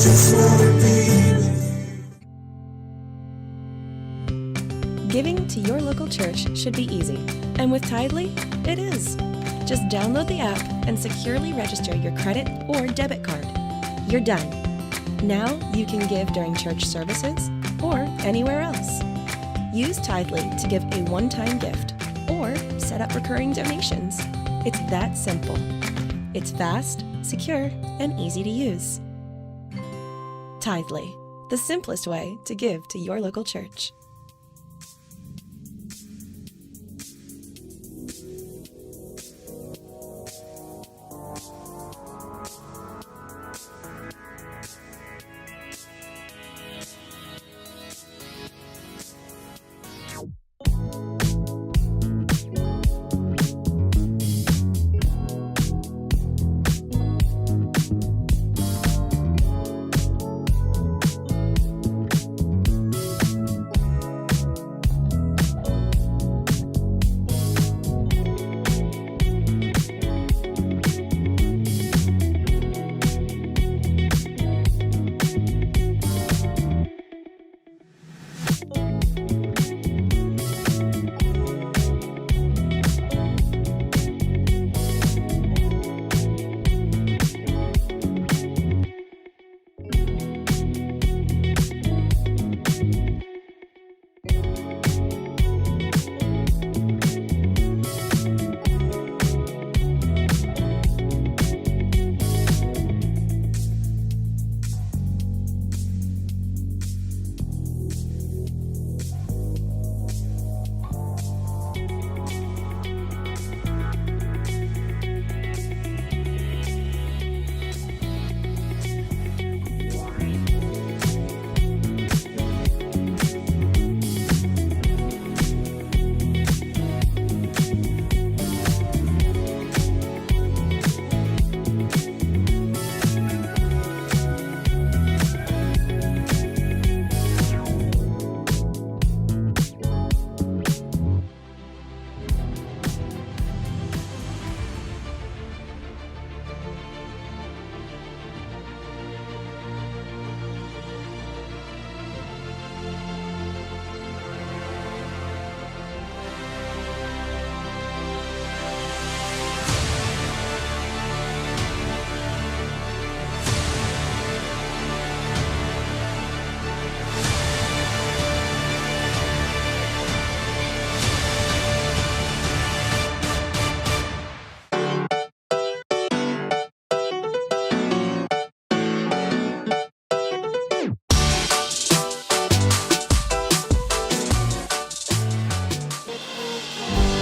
just wanna be with you. Giving to your local church should be easy, and with Tidely, it is. Just download the app and securely register your credit or debit card. You're done. Now you can give during church services or anywhere else. Use Tidely to give a one-time gift or set up recurring donations. It's that simple. It's fast, secure, and easy to use. Tidely, the simplest way to give to your local church.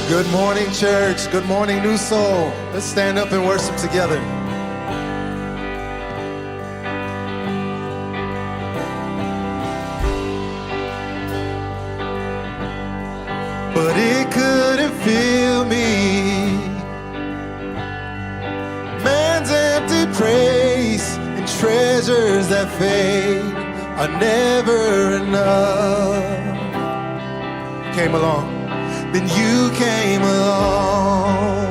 Good morning, church. Good morning, Newsoul. Let's stand up and worship together. But it couldn't fill me. Man's empty praise and treasures that fade are never enough. Came along. Then you came along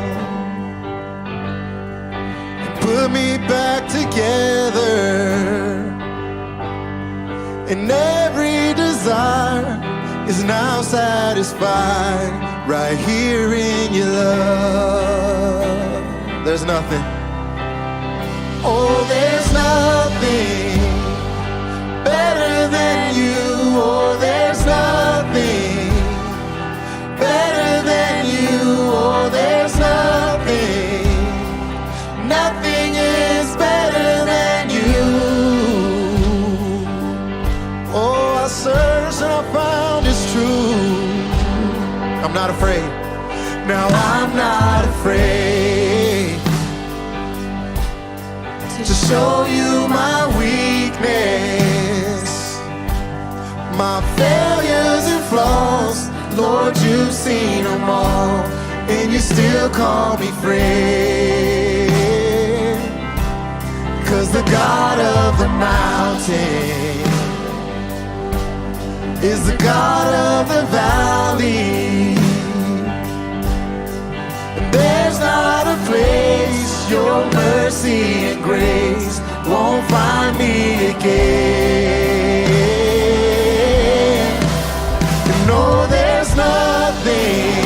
and put me back together, and every desire is now satisfied right here in your love. There's nothing, oh, there's nothing better than you. Oh, there's nothing better than you. Oh, there's nothing, nothing is better than you. Oh, I searched and I found it's true. I'm not afraid. Now I'm not afraid to show you my weakness, my failures and flaws. Lord, you've seen them all, and you still call me friend. 'Cause the God of the mountain is the God of the valley, and there's not a place your mercy and grace won't find me again. You know there's nothing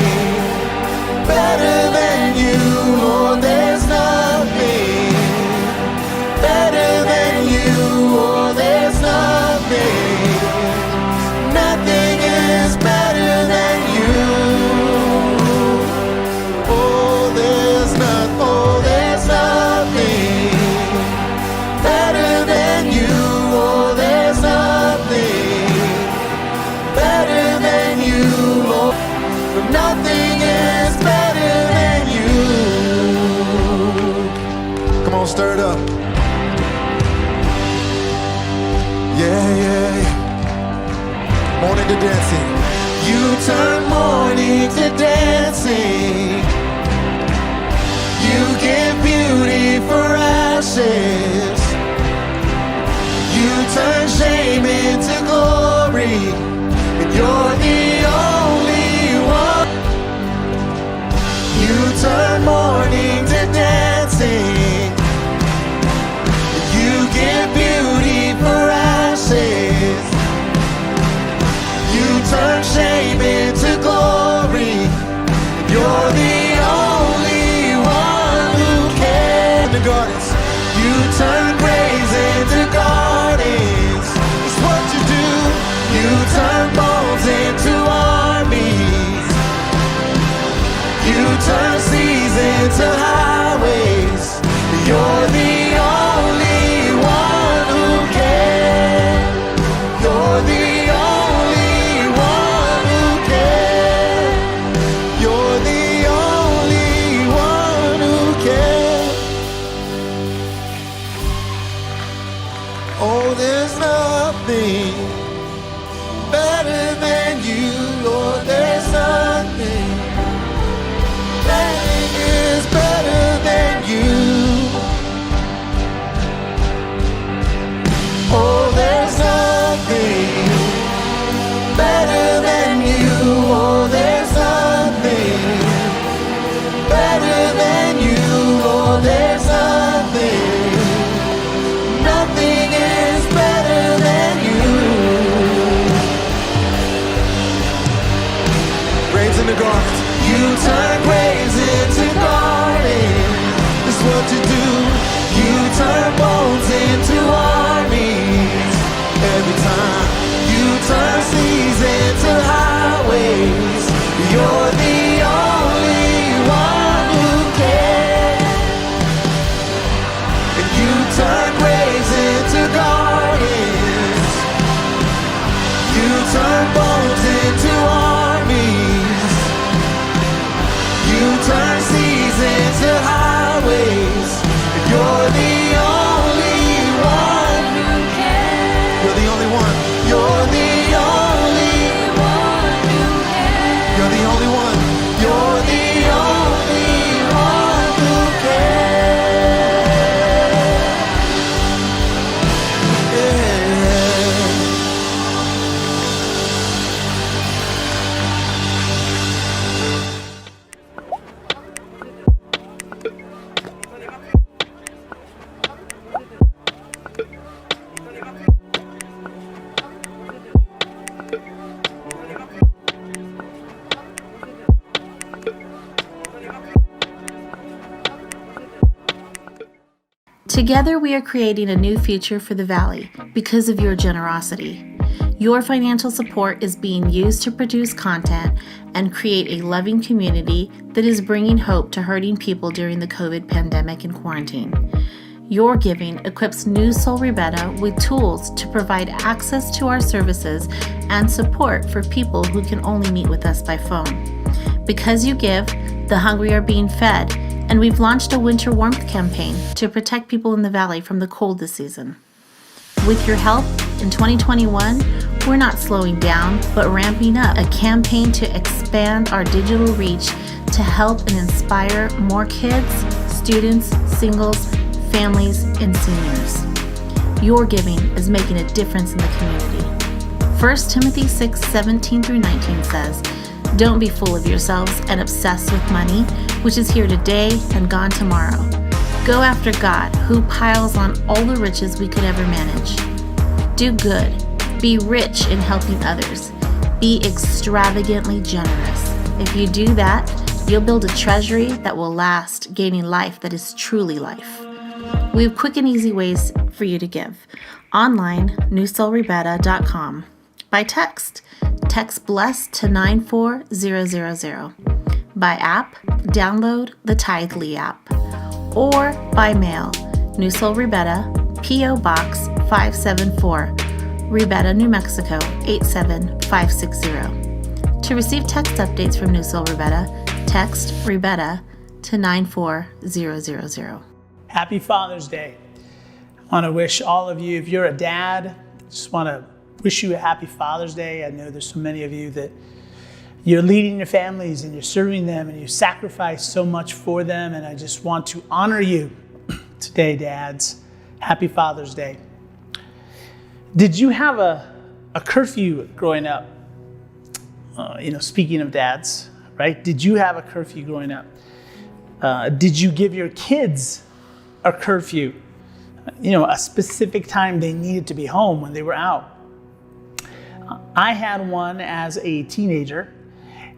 better than you, Lord, there's nothing better than you, oh, there's nothing, nothing is better than you. Oh, there's nothing better than you, oh, there's nothing better than you, Lord, but nothing is better than you. Come on, stir it up. Yeah, yeah, yeah. Morning to dancing. You turn mourning to dancing. You give beauty for ashes. You turn shame into glory. And you're the only one. You turn mourning to dancing. You give beauty for ashes. You turn shame into glory. You're the only one who can. The gardens. You turn graves into gardens. It's what you do. You turn bones into armies. You turn seas into highways. You're the only one who can. You're the only one who can. You're the only one who can. Oh, there's nothing better than you, Lord. There's nothing. Nothing is better than you. Oh, there's nothing better than you. Oh, there's nothing better than you. Oh, there's nothing. Nothing is better than you. Graves in the gardens. You turn graves into gardens. That's what you do. You turn bones into armies. Every time you turn seas into highways. You're the only one who can. And you turn graves into gardens. You turn bones into armies. You turn seas into highways. You're the only one who can. You're the only one. You're the only one who can. You're the only one. You're the only one who can. Yeah. Together, we are creating a new future for the Valley because of your generosity. Your financial support is being used to produce content and create a loving community that is bringing hope to hurting people during the COVID pandemic and quarantine. Your giving equips Newsoul Ribera with tools to provide access to our services and support for people who can only meet with us by phone. Because you give, the hungry are being fed, and we've launched a winter warmth campaign to protect people in the Valley from the cold this season. With your help, in 2021, we're not slowing down, but ramping up a campaign to expand our digital reach to help and inspire more kids, students, singles, families, and seniors. Your giving is making a difference in the community. 1 Timothy 6:17-19 says, "Don't be full of yourselves and obsessed with money, which is here today and gone tomorrow. Go after God, who piles on all the riches we could ever manage. Do good. Be rich in helping others. Be extravagantly generous. If you do that, you'll build a treasury that will last, gaining life that is truly life. We have quick and easy ways for you to give. Online, newsoulribera.com. By text BLESS to 94000. By app, download the Tithely app. Or by mail, Newsoul Ribera, P.O. Box 574, Ribera, New Mexico 87560. To receive text updates from Newsoul Ribera, text Ribera to 94000. Happy Father's Day. I want to wish all of you, if you're a dad, just want to wish you a happy Father's Day. I know there's so many of you that you're leading your families and you're serving them and you sacrifice so much for them. And I just want to honor you today, dads. Happy Father's Day. Did you have a curfew growing up? Speaking of dads, right? Did you have a curfew growing up? Did you give your kids a curfew? A specific time they needed to be home when they were out. I had one as a teenager,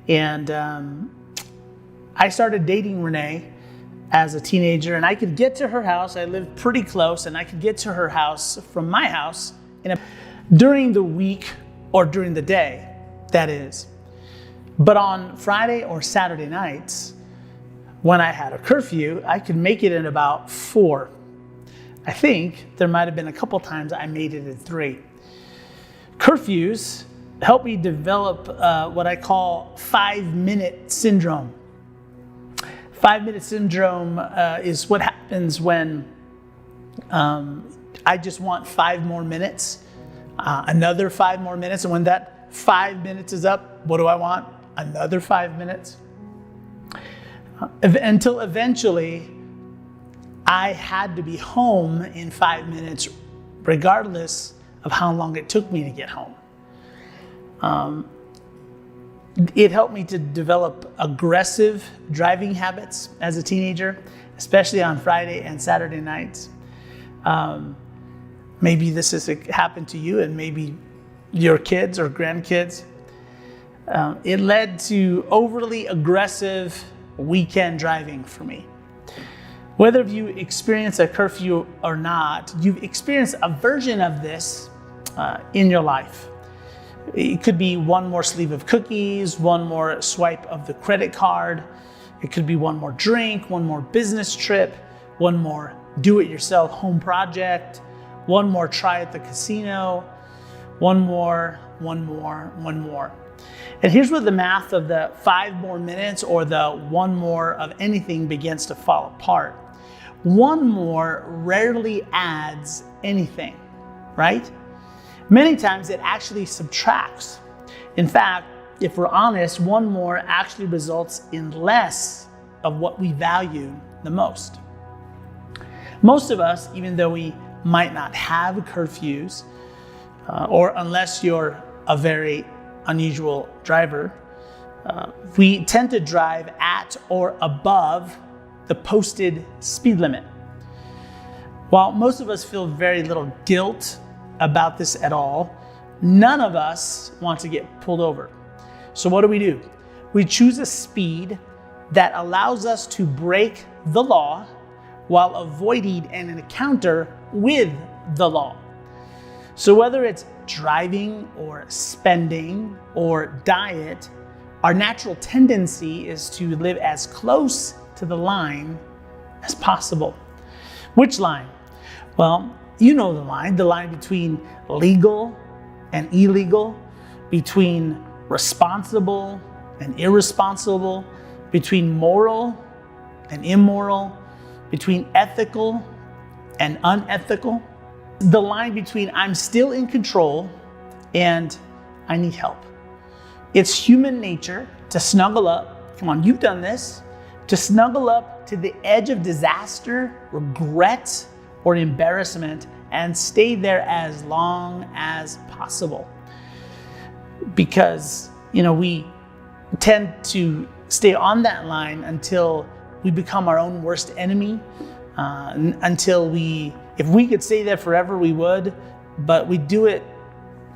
and I started dating Renee as a teenager, and I could get to her house. I lived pretty close, and I could get to her house from my house during the week or during the day, that is. But on Friday or Saturday nights, when I had a curfew, I could make it in about 4. I think there might have been a couple times I made it at 3. Curfews help me develop what I call 5-minute syndrome. 5-minute syndrome is what happens when I just want 5 more minutes, another 5 more minutes, and when that 5 minutes is up, what do I want? Another 5 minutes. Until eventually, I had to be home in 5 minutes, regardless of how long it took me to get home. It helped me to develop aggressive driving habits as a teenager, especially on Friday and Saturday nights. Maybe this has happened to you and maybe your kids or grandkids. It led to overly aggressive weekend driving for me. Whether you experience a curfew or not, you've experienced a version of this in your life. It could be one more sleeve of cookies, one more swipe of the credit card. It could be one more drink, one more business trip, one more do-it-yourself home project, one more try at the casino, one more. And here's where the math of the 5 more minutes or the 1 more of anything begins to fall apart. 1 more rarely adds anything, right? Many times it actually subtracts. In fact, if we're honest, 1 more actually results in less of what we value the most. Most of us, even though we might not have curfews, or unless you're a very unusual driver, we tend to drive at or above the posted speed limit. While most of us feel very little guilt about this at all, none of us want to get pulled over. So what do? We choose a speed that allows us to break the law while avoiding an encounter with the law. So whether it's driving or spending or diet, our natural tendency is to live as close to the line as possible. Which line? Well, you know the line between legal and illegal, between responsible and irresponsible, between moral and immoral, between ethical and unethical. The line between I'm still in control and I need help. It's human nature to snuggle up, come on, you've done this, to snuggle up to the edge of disaster, regret, or embarrassment and stay there as long as possible. Because, we tend to stay on that line until we become our own worst enemy, if we could stay there forever, we would, but we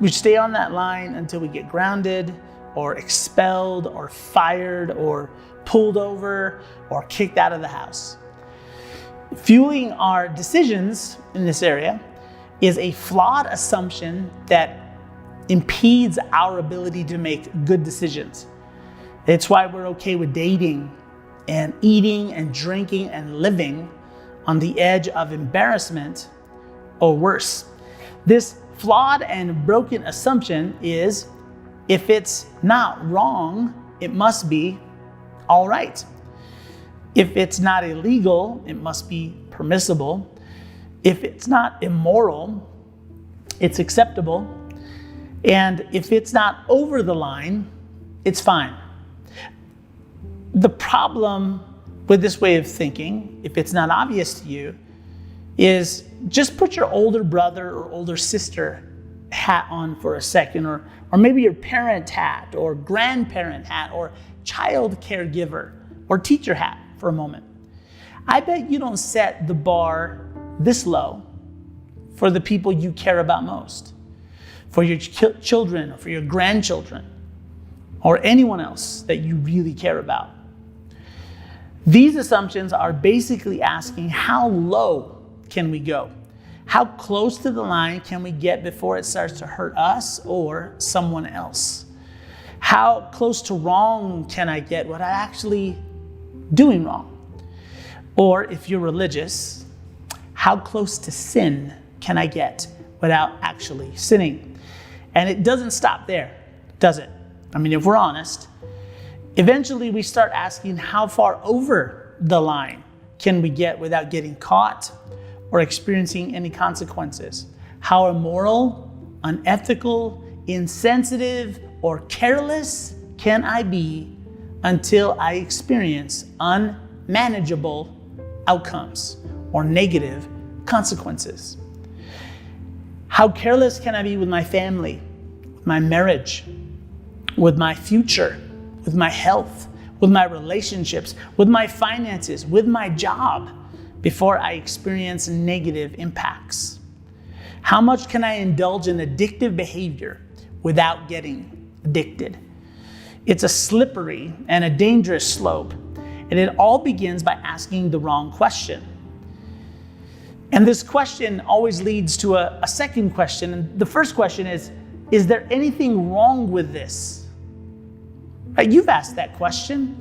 stay on that line until we get grounded or expelled or fired or pulled over or kicked out of the house. Fueling our decisions in this area is a flawed assumption that impedes our ability to make good decisions. It's why we're okay with dating and eating and drinking and living on the edge of embarrassment or worse. This flawed and broken assumption is, if it's not wrong, it must be all right. If it's not illegal, it must be permissible. If it's not immoral, it's acceptable. And if it's not over the line, it's fine. The problem with this way of thinking, if it's not obvious to you, is just put your older brother or older sister hat on for a second, or maybe your parent hat or grandparent hat or child caregiver or teacher hat for a moment. I bet you don't set the bar this low for the people you care about most, for your children or for your grandchildren or anyone else that you really care about. These assumptions are basically asking, how low can we go? How close to the line can we get before it starts to hurt us or someone else? How close to wrong can I get without actually doing wrong? Or if you're religious, how close to sin can I get without actually sinning? And it doesn't stop there, does it? I mean, if we're honest, eventually we start asking, how far over the line can we get without getting caught or experiencing any consequences? How immoral, unethical, insensitive, or careless can I be until I experience unmanageable outcomes or negative consequences? How careless can I be with my family, with my marriage, with my future, with my health, with my relationships, with my finances, with my job, before I experience negative impacts? How much can I indulge in addictive behavior without getting addicted? It's a slippery and a dangerous slope, and it all begins by asking the wrong question. And this question always leads to a second question. And the first question is there anything wrong with this? Right? You've asked that question.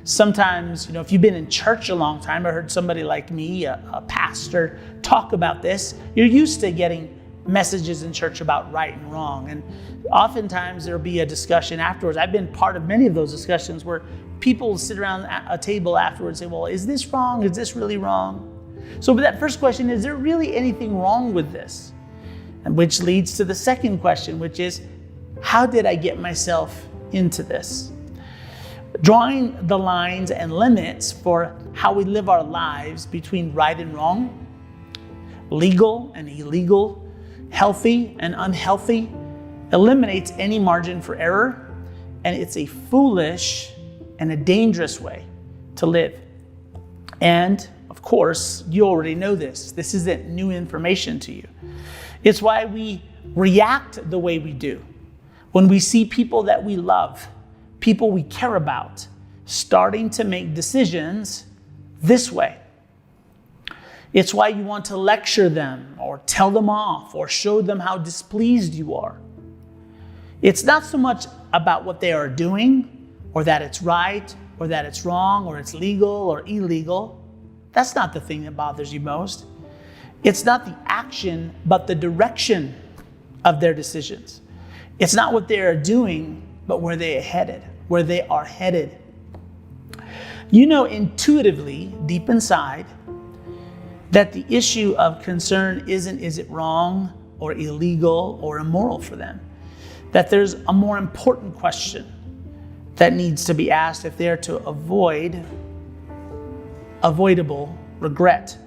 Sometimes, if you've been in church a long time, I heard somebody like me, a pastor, talk about this. You're used to getting messages in church about right and wrong. And oftentimes there'll be a discussion afterwards. I've been part of many of those discussions where people sit around a table afterwards and say, well, is this wrong? Is this really wrong? So but that first question, is there really anything wrong with this? And which leads to the second question, which is, how did I get myself into this? Drawing the lines and limits for how we live our lives between right and wrong, legal and illegal, healthy and unhealthy, eliminates any margin for error, and it's a foolish and a dangerous way to live. And of course, you already know this. This isn't new information to you. It's why we react the way we do when we see people that we love, people we care about, starting to make decisions this way. It's why you want to lecture them or tell them off or show them how displeased you are. It's not so much about what they are doing or that it's right or that it's wrong or it's legal or illegal. That's not the thing that bothers you most. It's not the action, but the direction of their decisions. It's not what they are doing, but where they are headed. You know intuitively, deep inside, that the issue of concern isn't, is it wrong or illegal or immoral for them? That there's a more important question that needs to be asked if they're to avoid avoidable regret.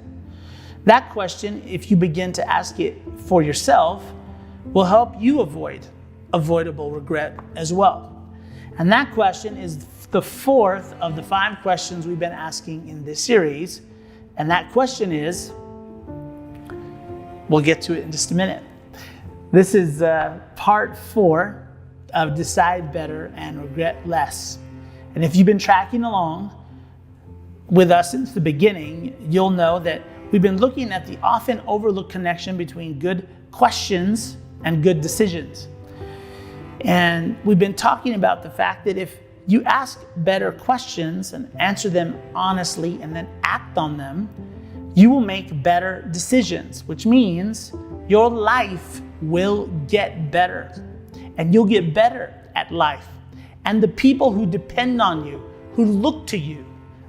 That question, if you begin to ask it for yourself, will help you avoid avoidable regret as well. And that question is the fourth of the 5 questions we've been asking in this series. And that question is, we'll get to it in just a minute. This is part 4 of Decide Better and Regret Less. And if you've been tracking along with us since the beginning, you'll know that we've been looking at the often overlooked connection between good questions and good decisions. And we've been talking about the fact that if you ask better questions and answer them honestly and then act on them, you will make better decisions, which means your life will get better and you'll get better at life. And the people who depend on you, who look to you,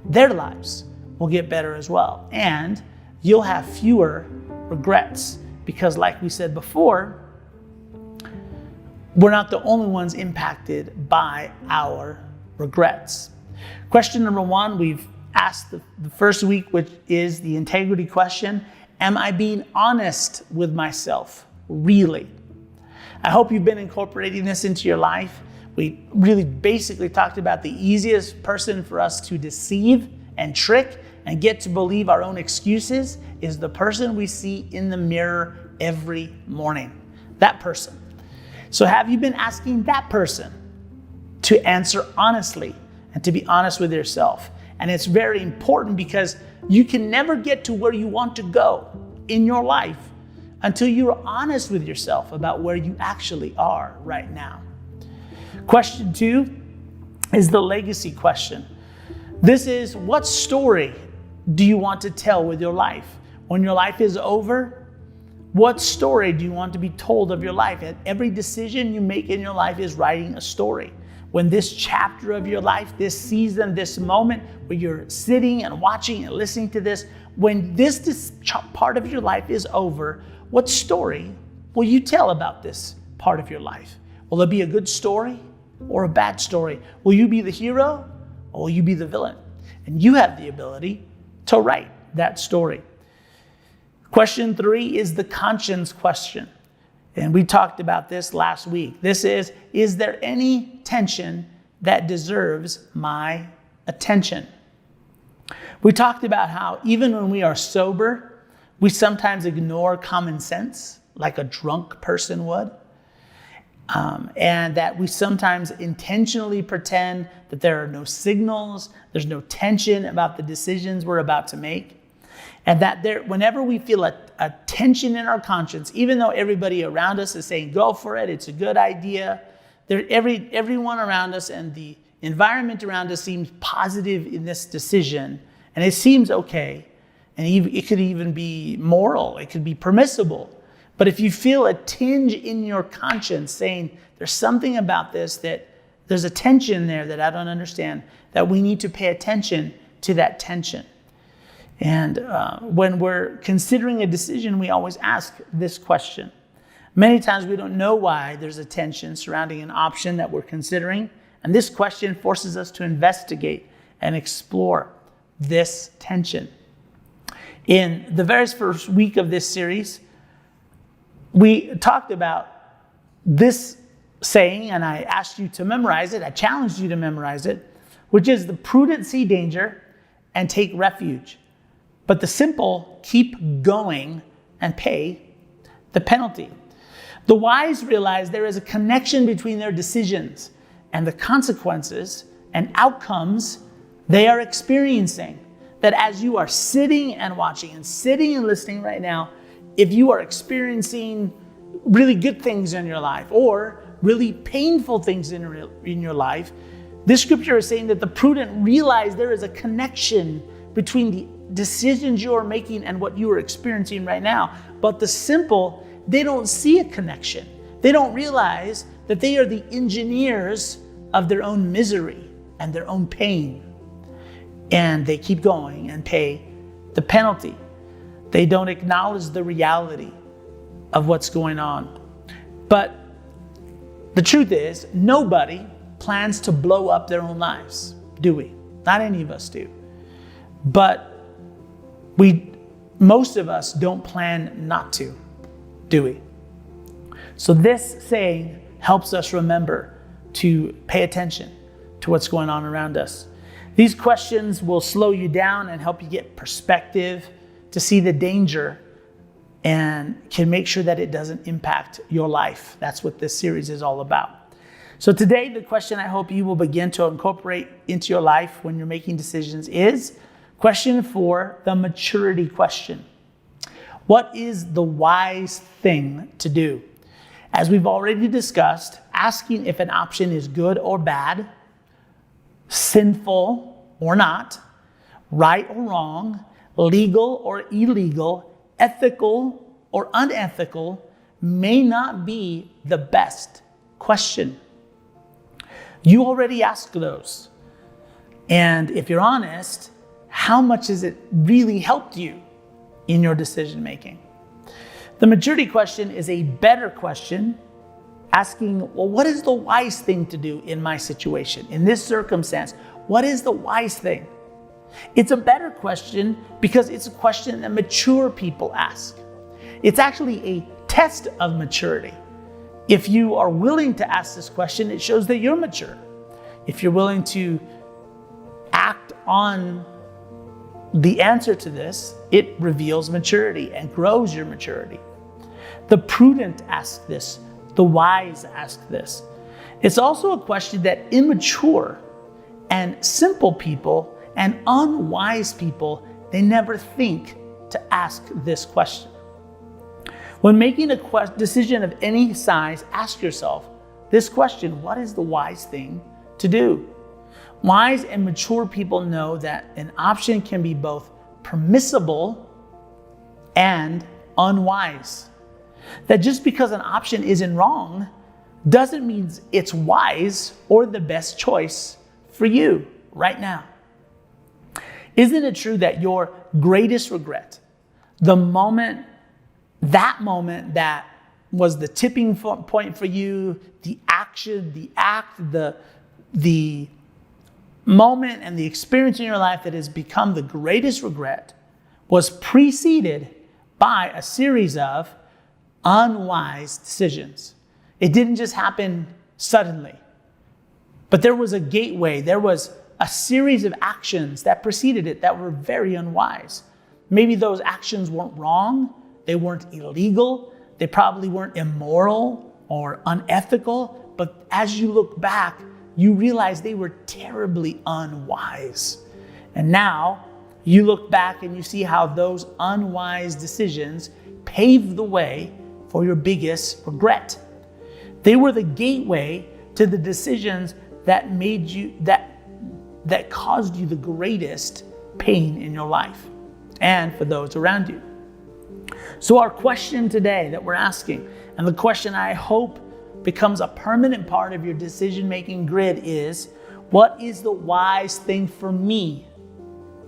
their lives will get better as well. And you'll have fewer regrets because, like we said before, we're not the only ones impacted by our regrets. Question number 1, we've asked the first week, which is the integrity question. Am I being honest with myself? Really? I hope you've been incorporating this into your life. We really basically talked about the easiest person for us to deceive and trick and get to believe our own excuses is the person we see in the mirror every morning. That person. So have you been asking that person to answer honestly and to be honest with yourself? And it's very important because you can never get to where you want to go in your life until you're honest with yourself about where you actually are right now. Question 2 is the legacy question. This is, what story do you want to tell with your life? When your life is over, what story do you want to be told of your life? And every decision you make in your life is writing a story. When this chapter of your life, this season, this moment where you're sitting and watching and listening to this, when this part of your life is over, what story will you tell about this part of your life? Will it be a good story or a bad story? Will you be the hero or will you be the villain? And you have the ability to write that story. Question 3 is the conscience question. And we talked about this last week. This is there any tension that deserves my attention? We talked about how even when we are sober, we sometimes ignore common sense like a drunk person would. And that we sometimes intentionally pretend that there are no signals, there's no tension about the decisions we're about to make. And that whenever we feel a tension in our conscience, even though everybody around us is saying, go for it, it's a good idea, everyone around us and the environment around us seems positive in this decision, and it seems okay, and it could even be moral, it could be permissible. But if you feel a tinge in your conscience saying, there's something about this that there's a tension there that I don't understand, that we need to pay attention to that tension. And when we're considering a decision, we always ask this question. Many times we don't know why there's a tension surrounding an option that we're considering. And this question forces us to investigate and explore this tension. In the very first week of this series, we talked about this saying, and I asked you to memorize it. I challenged you to memorize it, which is the prudent see danger and take refuge. But the simple keep going and pay the penalty. The wise realize there is a connection between their decisions and the consequences and outcomes they are experiencing. That as you are sitting and watching and sitting and listening right now, if you are experiencing really good things in your life or really painful things in your life, this scripture is saying that the prudent realize there is a connection between the decisions you are making and what you are experiencing right now. But the simple, they don't see a connection. They don't realize that they are the engineers of their own misery and their own pain. And they keep going and pay the penalty. They don't acknowledge the reality of what's going on. But the truth is, nobody plans to blow up their own lives, do we? Not any of us do. But most of us don't plan not to, do we? So this saying helps us remember to pay attention to what's going on around us. These questions will slow you down and help you get perspective to see the danger and can make sure that it doesn't impact your life. That's what this series is all about. So today, the question I hope you will begin to incorporate into your life when you're making decisions is question 4, the maturity question. What is the wise thing to do? As we've already discussed, asking if an option is good or bad, sinful or not, right or wrong, legal or illegal, ethical or unethical, may not be the best question. You already asked those. And if you're honest, how much has it really helped you in your decision making? The maturity question is a better question, asking, well, what is the wise thing to do in my situation? In this circumstance, what is the wise thing? It's a better question because it's a question that mature people ask. It's actually a test of maturity. If you are willing to ask this question, it shows that you're mature. If you're willing to act on the answer to this, it reveals maturity and grows your maturity. The prudent ask this. The wise ask this. It's also a question that immature and simple people and unwise people, they never think to ask this question. When making a decision of any size, ask yourself this question: what is the wise thing to do? Wise and mature people know that an option can be both permissible and unwise. That just because an option isn't wrong doesn't mean it's wise or the best choice for you right now. Isn't it true that your greatest regret, that moment that was the tipping point for you, the action, the act, the moment and the experience in your life that has become the greatest regret, was preceded by a series of unwise decisions? It didn't just happen suddenly, but there was a gateway. There was a series of actions that preceded it that were very unwise. Maybe those actions weren't wrong. They weren't illegal. They probably weren't immoral or unethical. But as you look back, you realize they were terribly unwise. And now you look back and you see how those unwise decisions paved the way for your biggest regret. They were the gateway to the decisions that made you, that caused you the greatest pain in your life and for those around you. So our question today that we're asking, and the question I hope becomes a permanent part of your decision-making grid, is, what is the wise thing for me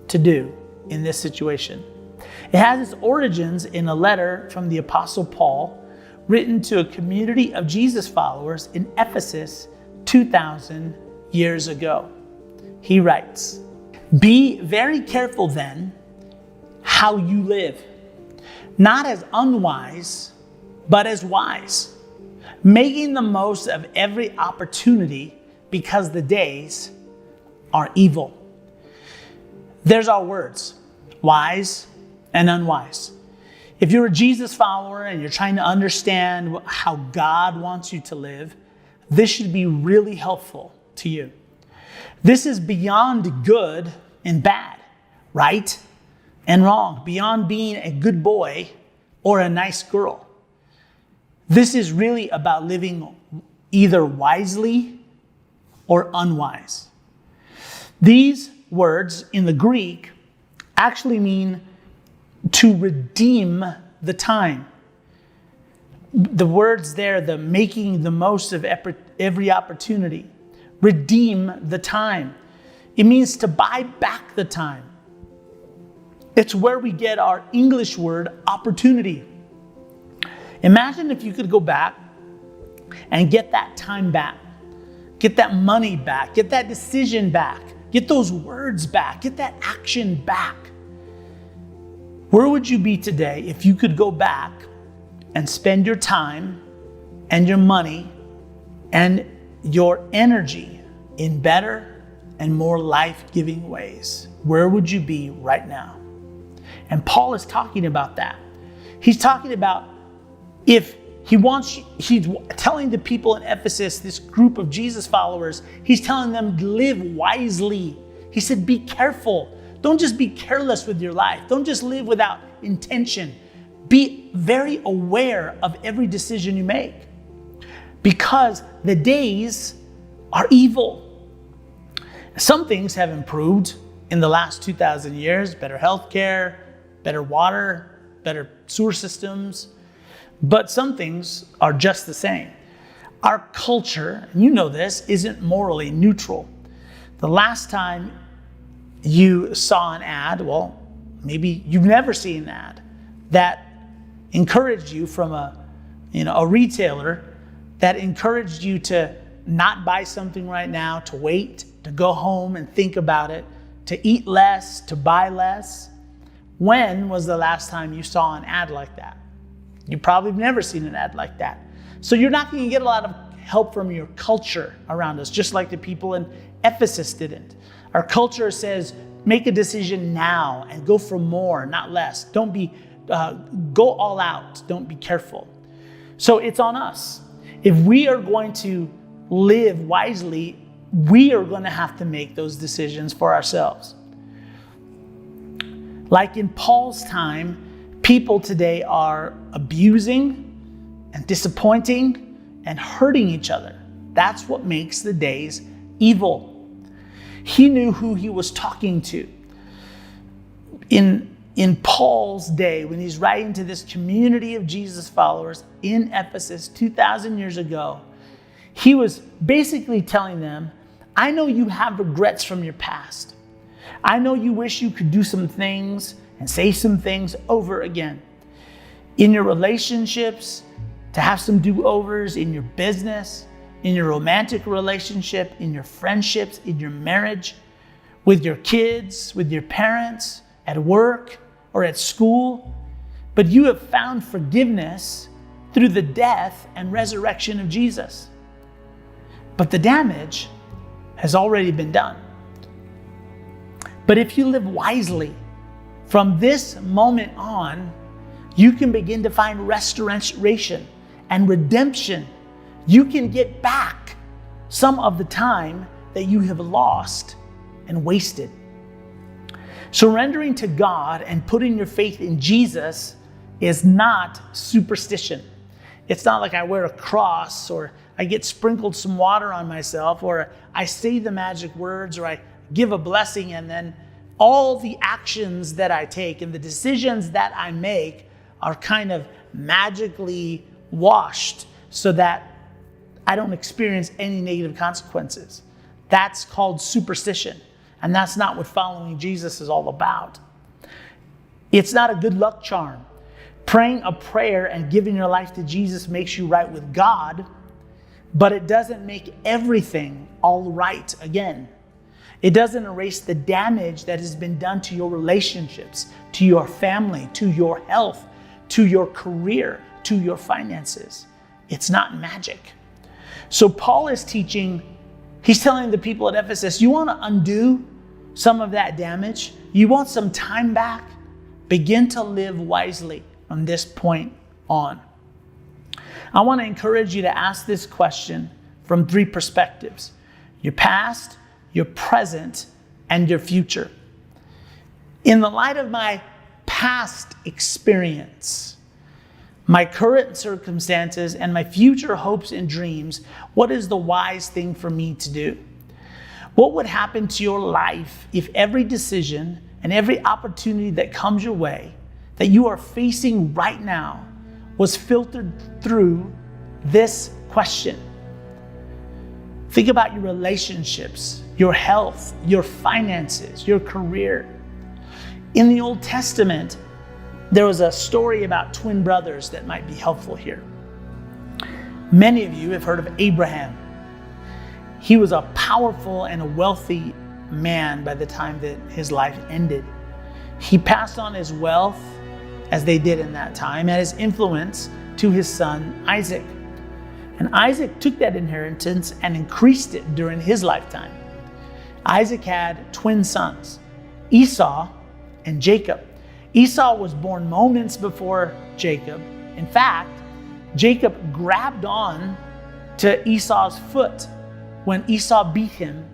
to do in this situation? It has its origins in a letter from the Apostle Paul written to a community of Jesus followers in Ephesus 2,000 years ago. He writes, "Be very careful then how you live, not as unwise, but as wise, making the most of every opportunity because the days are evil." There's our words, wise and unwise. If you're a Jesus follower and you're trying to understand how God wants you to live, this should be really helpful to you. This is beyond good and bad, right and wrong, beyond being a good boy or a nice girl. This is really about living either wisely or unwise. These words in the Greek actually mean to redeem the time. The words there, the making the most of every opportunity. Redeem the time. It means to buy back the time. It's where we get our English word opportunity. Imagine if you could go back and get that time back, get that money back, get that decision back, get those words back, get that action back. Where would you be today if you could go back and spend your time and your money and your energy in better and more life-giving ways? Where would you be right now? And Paul is talking about that. He's talking about he's telling the people in Ephesus, this group of Jesus followers, he's telling them to live wisely. He said, be careful. Don't just be careless with your life. Don't just live without intention. Be very aware of every decision you make, because the days are evil. Some things have improved in the last 2,000 years, better healthcare, better water, better sewer systems, but some things are just the same. Our culture, and you know this, isn't morally neutral. The last time you saw an ad, well, maybe you've never seen an ad that encouraged you from a retailer that encouraged you to not buy something right now, to wait, to go home and think about it, to eat less, to buy less. When was the last time you saw an ad like that? You probably have never seen an ad like that. So you're not going to get a lot of help from your culture around us, just like the people in Ephesus didn't. Our culture says, make a decision now and go for more, not less. Don't be, go all out. Don't be careful. So it's on us. If we are going to live wisely, we are going to have to make those decisions for ourselves. Like in Paul's time, people today are abusing and disappointing and hurting each other. That's what makes the days evil. He knew who he was talking to. In Paul's day, when he's writing to this community of Jesus followers in Ephesus 2,000 years ago, he was basically telling them, I know you have regrets from your past. I know you wish you could do some things and say some things over again. In your relationships, to have some do-overs, in your business, in your romantic relationship, in your friendships, in your marriage, with your kids, with your parents, at work or at school. But you have found forgiveness through the death and resurrection of Jesus. But the damage has already been done. But if you live wisely, from this moment on, you can begin to find restoration and redemption. You can get back some of the time that you have lost and wasted. Surrendering to God and putting your faith in Jesus is not superstition. It's not like I wear a cross, or I get sprinkled some water on myself, or I say the magic words, or I give a blessing, and then all the actions that I take and the decisions that I make are kind of magically washed so that I don't experience any negative consequences. That's called superstition. And that's not what following Jesus is all about. It's not a good luck charm. Praying a prayer and giving your life to Jesus makes you right with God, but it doesn't make everything all right again. It doesn't erase the damage that has been done to your relationships, to your family, to your health, to your career, to your finances. It's not magic. So Paul is teaching, he's telling the people at Ephesus, you want to undo some of that damage? You want some time back? Begin to live wisely from this point on. I want to encourage you to ask this question from 3 perspectives: your past, your present, and your future. In the light of my past experience, my current circumstances, and my future hopes and dreams, what is the wise thing for me to do? What would happen to your life if every decision and every opportunity that comes your way, that you are facing right now, was filtered through this question? Think about your relationships, your health, your finances, your career. In the Old Testament, there was a story about twin brothers that might be helpful here. Many of you have heard of Abraham. He was a powerful and a wealthy man by the time that his life ended. He passed on his wealth, as they did in that time, and his influence to his son Isaac. And Isaac took that inheritance and increased it during his lifetime. Isaac had twin sons, Esau and Jacob. Esau was born moments before Jacob. In fact, Jacob grabbed on to Esau's foot when Esau beat him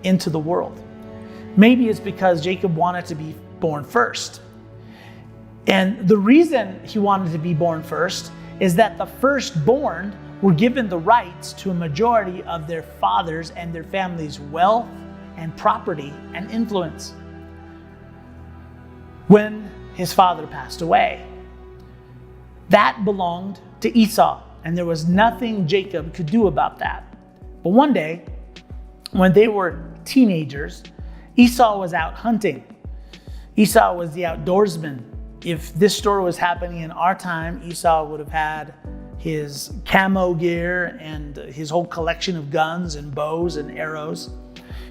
into the world. Maybe it's because Jacob wanted to be born first. And the reason he wanted to be born first is that the firstborn were given the rights to a majority of their father's and their family's wealth and property and influence. When his father passed away, that belonged to Esau, and there was nothing Jacob could do about that. But one day, when they were teenagers, Esau was out hunting. Esau was the outdoorsman. If this story was happening in our time, Esau would have had his camo gear and his whole collection of guns and bows and arrows.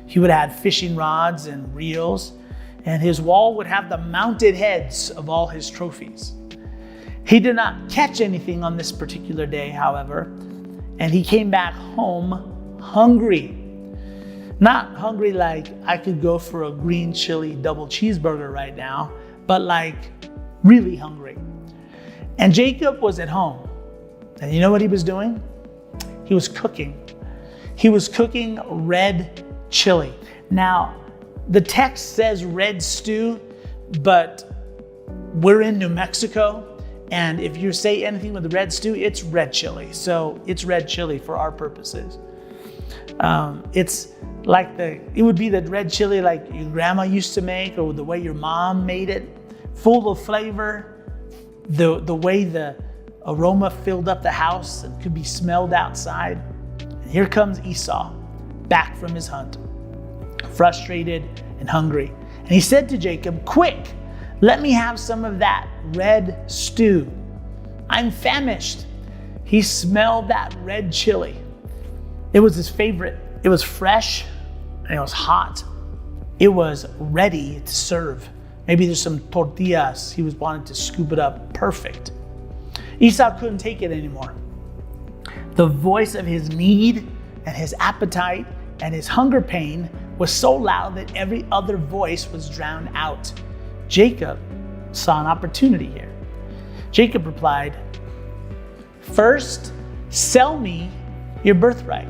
He would have had fishing rods and reels, and his wall would have the mounted heads of all his trophies. He did not catch anything on this particular day, however, and he came back home hungry. Not hungry like I could go for a green chili double cheeseburger right now, but like really hungry. And Jacob was at home. And you know what he was doing? He was cooking. He was cooking red chili. Now, the text says red stew, but we're in New Mexico. And if you say anything with red stew, it's red chili. So it's red chili for our purposes. It's like it would be the red chili like your grandma used to make, or the way your mom made it, full of flavor, the way the aroma filled up the house and could be smelled outside. And here comes Esau, back from his hunt, frustrated and hungry. And he said to Jacob, "Quick, let me have some of that red stew. I'm famished." He smelled that red chili. It was his favorite. It was fresh and it was hot. It was ready to serve. Maybe there's some tortillas. He was wanting to scoop it up. Perfect. Esau couldn't take it anymore. The voice of his need and his appetite and his hunger pain was so loud that every other voice was drowned out. Jacob saw an opportunity here. Jacob replied, "First, sell me your birthright."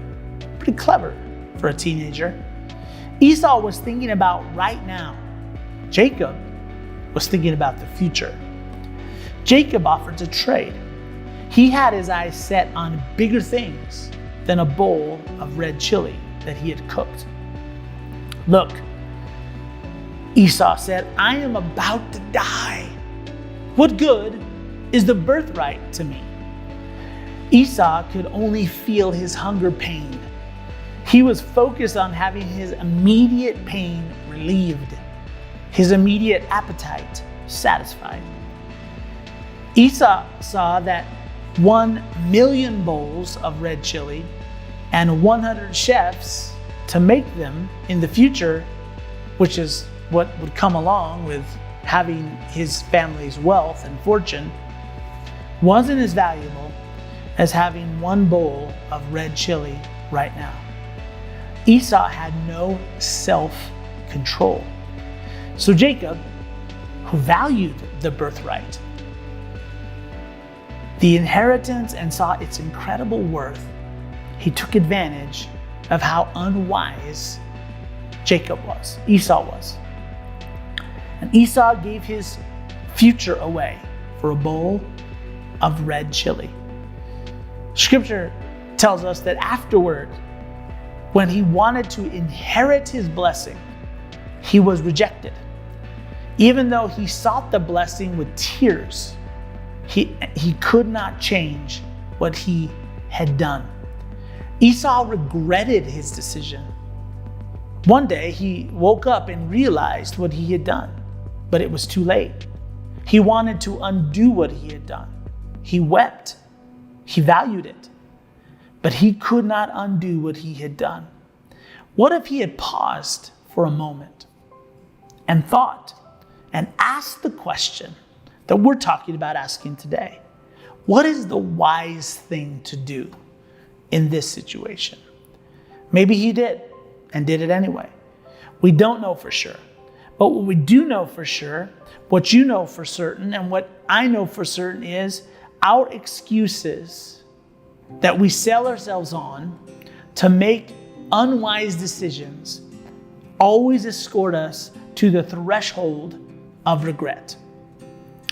Pretty clever for a teenager. Esau was thinking about right now. Jacob was thinking about the future. Jacob offered to trade. He had his eyes set on bigger things than a bowl of red chili that he had cooked. "Look," Esau said, "I am about to die. What good is the birthright to me?" Esau could only feel his hunger pain. He was focused on having his immediate pain relieved, his immediate appetite satisfied. Esau saw that 1,000,000 bowls of red chili and 100 chefs to make them in the future, which is what would come along with having his family's wealth and fortune, wasn't as valuable as having one bowl of red chili right now. Esau had no self-control. So Jacob, who valued the birthright, the inheritance, and saw its incredible worth, he took advantage of how unwise Esau was. And Esau gave his future away for a bowl of red chili. Scripture tells us that afterward, when he wanted to inherit his blessing, he was rejected. Even though he sought the blessing with tears, he could not change what he had done. Esau regretted his decision. One day he woke up and realized what he had done, but it was too late. He wanted to undo what he had done. He wept. He valued it, but he could not undo what he had done. What if he had paused for a moment and thought and asked the question that we're talking about asking today? What is the wise thing to do in this situation? Maybe he did and did it anyway. We don't know for sure. But what we do know for sure, what you know for certain, and what I know for certain is our excuses that we sell ourselves on to make unwise decisions always escort us to the threshold of regret.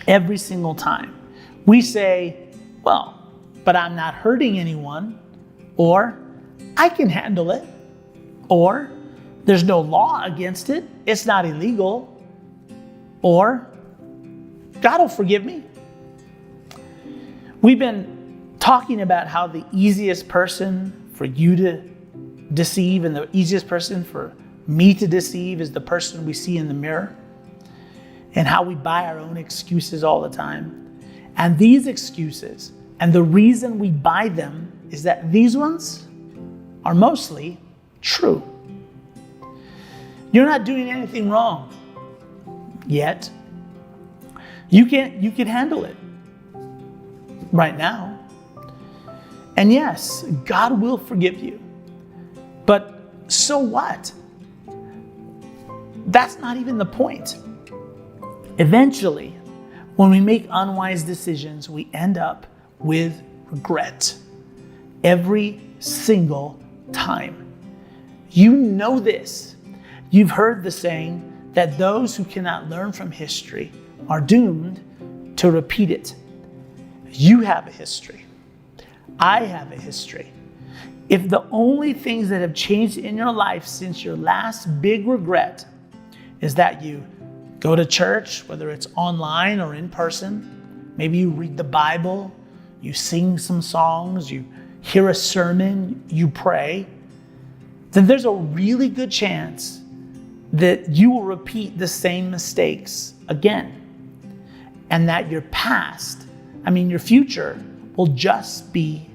Every single time. We say, well, but I'm not hurting anyone, or I can handle it, or there's no law against it, it's not illegal, or God will forgive me. We've been talking about how the easiest person for you to deceive and the easiest person for me to deceive is the person we see in the mirror, and how we buy our own excuses all the time. And these excuses, and the reason we buy them, is that these ones are mostly true. You're not doing anything wrong yet. You can handle it right now. And yes, God will forgive you. But so what? That's not even the point. Eventually, when we make unwise decisions, we end up with regret every single time. You know this. You've heard the saying that those who cannot learn from history are doomed to repeat it. You have a history. I have a history. If the only things that have changed in your life since your last big regret is that you go to church, whether it's online or in person, maybe you read the Bible, you sing some songs, you hear a sermon, you pray, then there's a really good chance that you will repeat the same mistakes again. And that your future will just be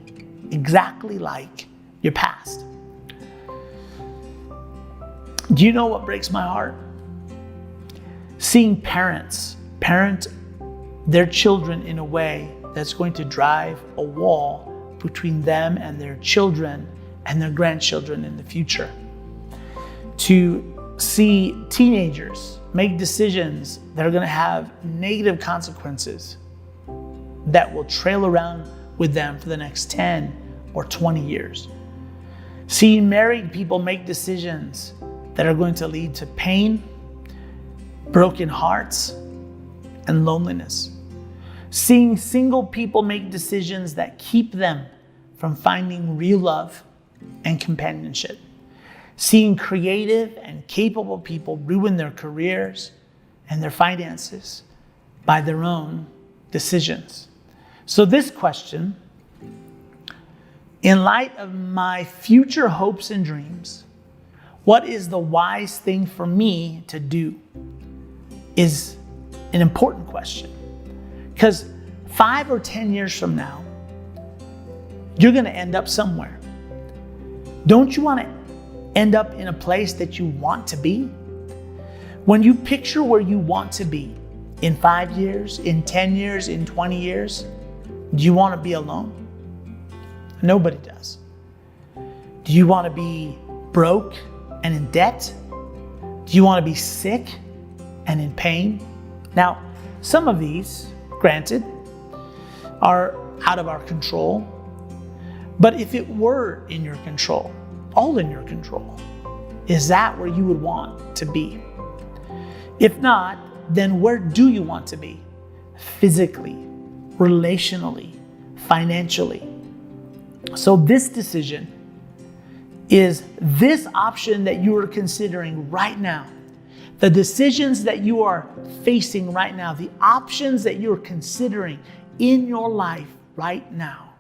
exactly like your past. Do you know what breaks my heart? Seeing parents parent their children in a way that's going to drive a wall between them and their children and their grandchildren in the future. To see teenagers make decisions that are going to have negative consequences that will trail around with them for the next 10 or 20 years. Seeing married people make decisions that are going to lead to pain, broken hearts, and loneliness. Seeing single people make decisions that keep them from finding real love and companionship. Seeing creative and capable people ruin their careers and their finances by their own decisions. So this question, in light of my future hopes and dreams, what is the wise thing for me to do, is an important question. Because 5 or 10 years from now, you're going to end up somewhere. Don't you want to end up in a place that you want to be? When you picture where you want to be in 5 years, in 10 years, in 20 years, do you want to be alone? Nobody does. Do you want to be broke and in debt? Do you want to be sick and in pain? Now, some of these, granted, are out of our control. But if it were in your control, all in your control, is that where you would want to be? If not, then where do you want to be? Physically, relationally, financially. So this decision is this option that you are considering right now. The decisions that you are facing right now, the options that you're considering in your life right now.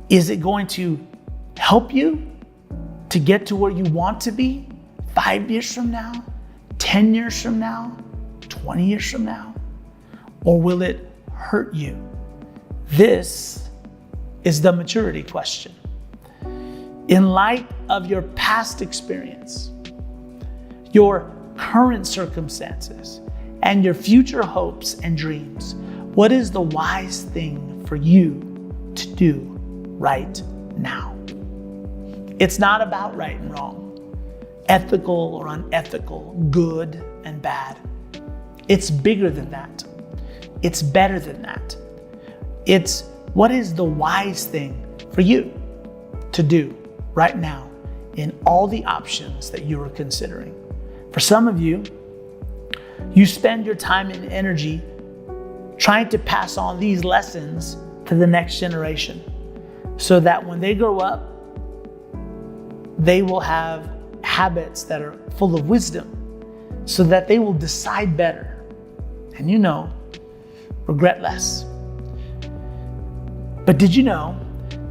Is it going to help you to get to where you want to be 5 years from now, 10 years from now, 20 years from now? Or will it hurt you? This is the maturity question. In light of your past experience, your current circumstances, and your future hopes and dreams, what is the wise thing for you to do right now? It's not about right and wrong. ethical or unethical, good and bad. It's bigger than that. It's better than that. It's what is the wise thing for you to do right now in all the options that you are considering. For some of you, you spend your time and energy trying to pass on these lessons to the next generation so that when they grow up, they will have habits that are full of wisdom so that they will decide better and, regret less. But did you know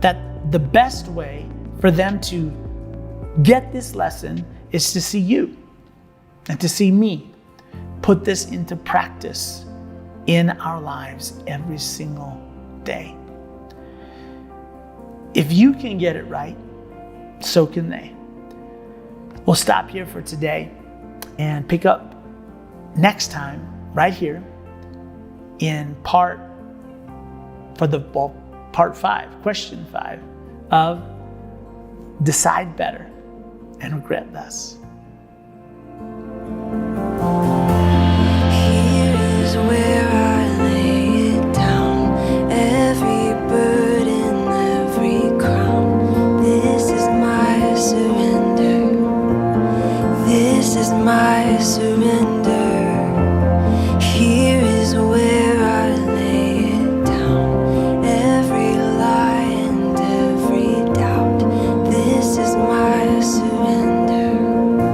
that the best way for them to get this lesson is to see you and to see me put this into practice in our lives every single day? If you can get it right, so can they. We'll stop here for today and pick up next time right here in part 5, question 5 of Decide Better and Regret Less. Here is where I lay it down, every burden, every crown. This is my surrender. This is my surrender. Here is where I lay it down, every lie and every doubt. This is my surrender.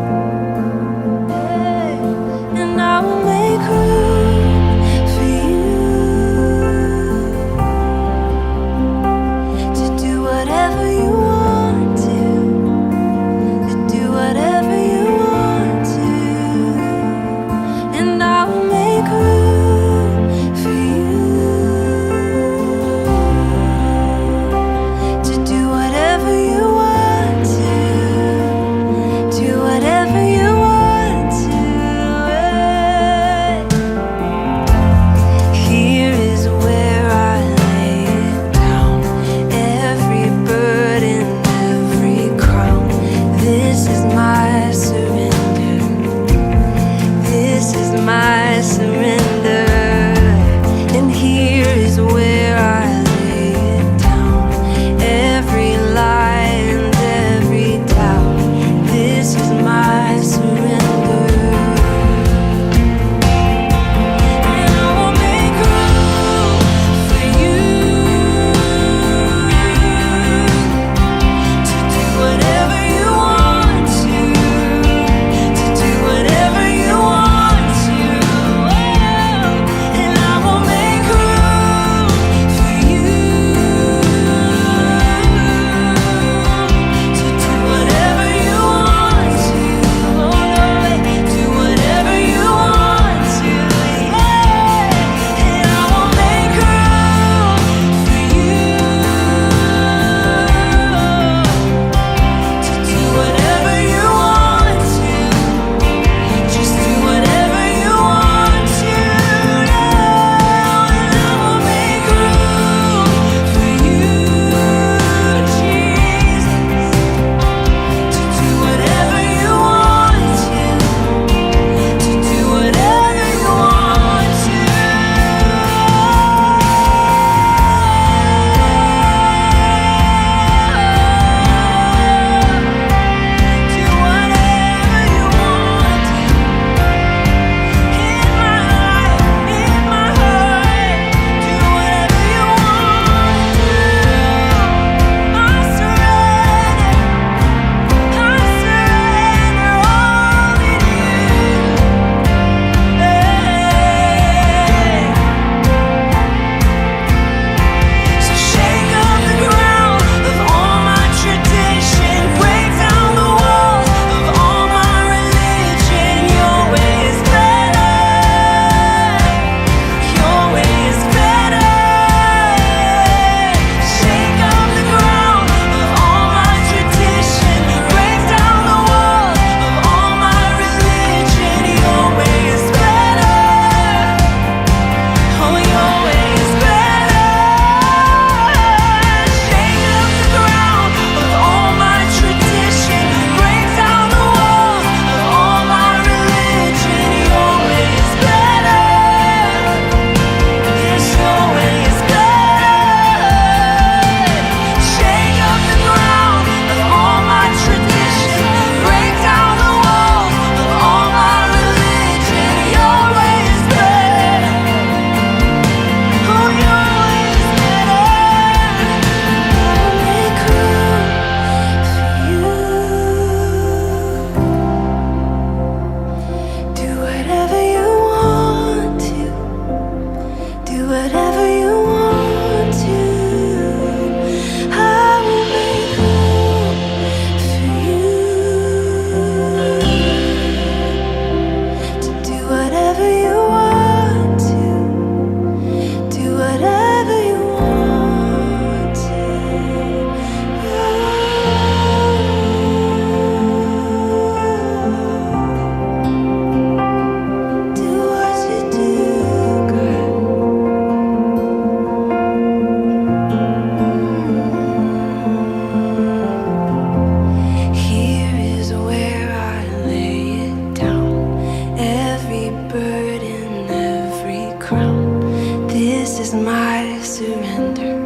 my surrender.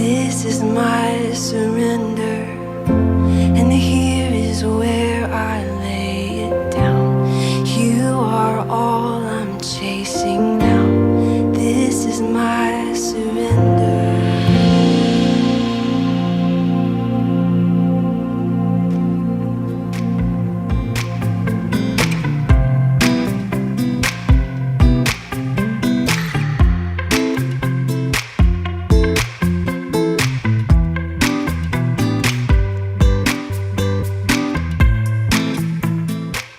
This is my surrender. And here is where I lay it down. You are all I'm chasing now. This is my surrender.